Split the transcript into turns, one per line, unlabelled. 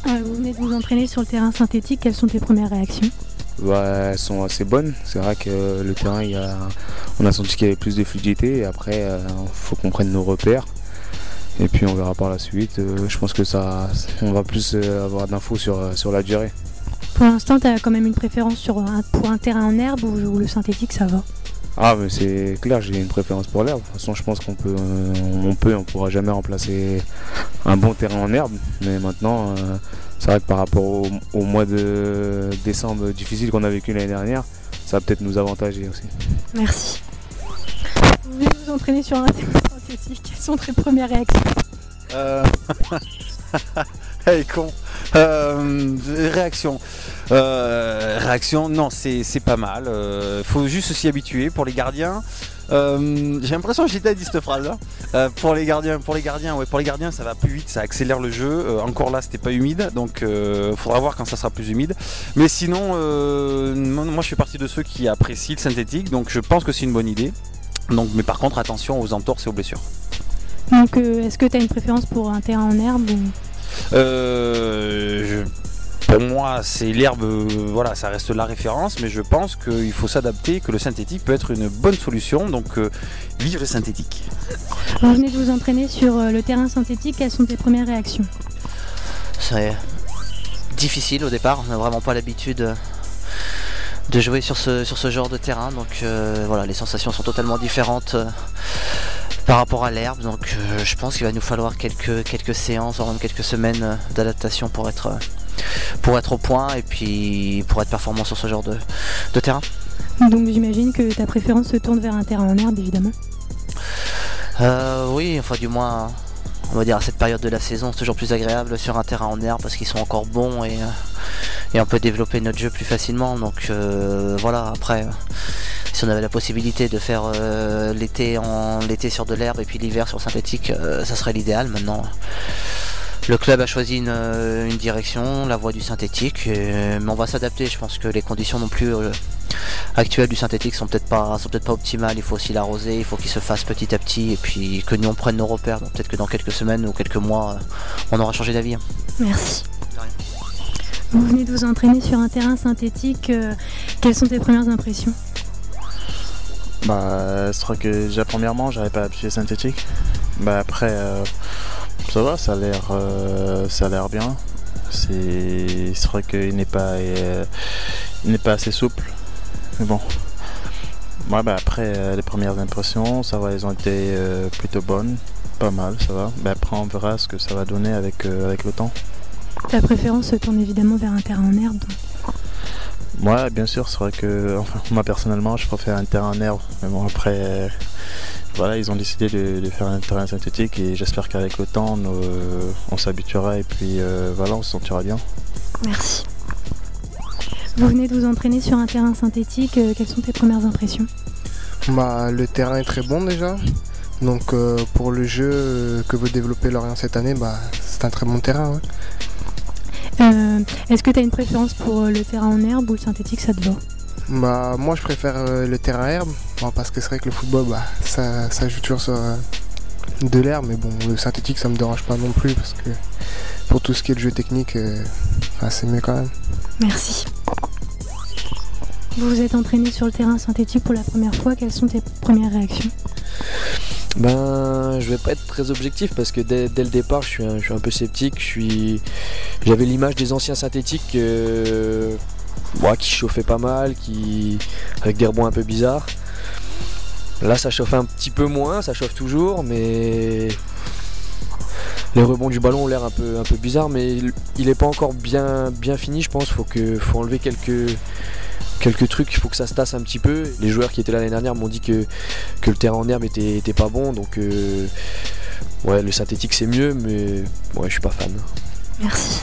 Vous venez de vous entraîner sur le terrain synthétique, quelles sont tes premières réactions?
Bah, elles sont assez bonnes. C'est vrai que le terrain, on a senti qu'il y avait plus de fluidité. Et après, il faut qu'on prenne nos repères. Et puis on verra par la suite. Je pense que on va plus avoir d'infos sur la durée.
Pour l'instant, tu as quand même une préférence pour un terrain en herbe ou le synthétique, ça va?
Ah, mais c'est clair, j'ai une préférence pour l'herbe. De toute façon, je pense on pourra jamais remplacer un bon terrain en herbe. Mais maintenant, c'est vrai que par rapport au mois de décembre difficile qu'on a vécu l'année dernière, ça va peut-être nous avantager aussi.
Merci. Vous venez vous entraîner sur un terrain synthétique, quelles sont tes premières réactions?
Elle est con. Réaction. Réaction, non, c'est pas mal. Faut juste s'y habituer. Pour les gardiens, j'ai l'impression que j'étais dit cette phrase. Pour les gardiens, ça va plus vite, ça accélère le jeu. Encore là, c'était pas humide, donc faudra voir quand ça sera plus humide. Mais sinon, moi, je fais partie de ceux qui apprécient le synthétique, donc je pense que c'est une bonne idée. Donc, mais par contre, attention aux entorses et aux blessures.
Donc, est-ce que tu as une préférence pour un terrain en herbe ou...
Pour moi, c'est l'herbe, voilà, ça reste la référence, mais je pense qu'il faut s'adapter, que le synthétique peut être une bonne solution, donc vive le synthétique.
Vous venez de vous entraîner sur le terrain synthétique, quelles sont tes premières réactions?
C'est difficile au départ, on n'a vraiment pas l'habitude de jouer sur ce genre de terrain, donc voilà, les sensations sont totalement différentes par rapport à l'herbe, donc je pense qu'il va nous falloir quelques séances, voire même quelques semaines d'adaptation pour être au point et puis pour être performant sur ce genre de terrain.
Donc j'imagine que ta préférence se tourne vers un terrain en herbe, évidemment.
Oui, enfin du moins, on va dire à cette période de la saison, c'est toujours plus agréable sur un terrain en herbe parce qu'ils sont encore bons et on peut développer notre jeu plus facilement. Donc voilà, après, si on avait la possibilité de faire l'été sur de l'herbe et puis l'hiver sur le synthétique, ça serait l'idéal. Maintenant, le club a choisi une direction, la voie du synthétique, mais on va s'adapter. Je pense que les conditions non plus actuelles du synthétique sont peut-être pas optimales. Il faut aussi l'arroser, il faut qu'il se fasse petit à petit et puis que nous on prenne nos repères. Donc peut-être que dans quelques semaines ou quelques mois, on aura changé d'avis.
Merci. Vous venez de vous entraîner sur un terrain synthétique, quelles sont tes premières impressions?
Bah, je crois que déjà premièrement, j'avais pas l'habitude synthétique. Bah après, ça va, ça a l'air bien. C'est vrai qu'il n'est pas assez souple. Mais bon. Ouais, bah après, les premières impressions, ça va, elles ont été plutôt bonnes, pas mal, ça va. Bah après, on verra ce que ça va donner avec le temps.
Ta préférence se tourne évidemment vers un terrain en herbe.
Ouais, bien sûr, c'est vrai que moi personnellement, je préfère un terrain en herbe. Mais bon, après, voilà, ils ont décidé de faire un terrain synthétique et j'espère qu'avec le temps, on s'habituera et puis voilà, on se sentira bien.
Merci. Vous venez de vous entraîner sur un terrain synthétique, quelles sont tes premières impressions?
Bah, le terrain est très bon déjà. Donc pour le jeu que veut développer Lorient cette année, bah, c'est un très bon terrain. Ouais.
Est-ce que tu as une préférence pour le terrain en herbe ou le synthétique, ça te va?
Bah, moi je préfère le terrain herbe, bon, parce que c'est vrai que le football, bah, ça joue toujours sur de l'herbe, mais bon, le synthétique ça me dérange pas non plus, parce que pour tout ce qui est le jeu technique, c'est mieux quand même.
Merci. Vous vous êtes entraîné sur le terrain synthétique pour la première fois, quelles sont tes premières réactions?
Ben, je vais pas être très objectif parce que dès le départ, je suis un peu sceptique. J'avais l'image des anciens synthétiques qui chauffaient pas mal, avec des rebonds un peu bizarres. Là, ça chauffe un petit peu moins, ça chauffe toujours, mais les rebonds du ballon ont l'air un peu bizarres, mais il est pas encore bien fini, je pense. Faut enlever quelques trucs, il faut que ça se tasse un petit peu. Les joueurs qui étaient là l'année dernière m'ont dit que le terrain en herbe était pas bon, donc ouais, le synthétique c'est mieux, mais ouais, je suis pas fan.
Merci.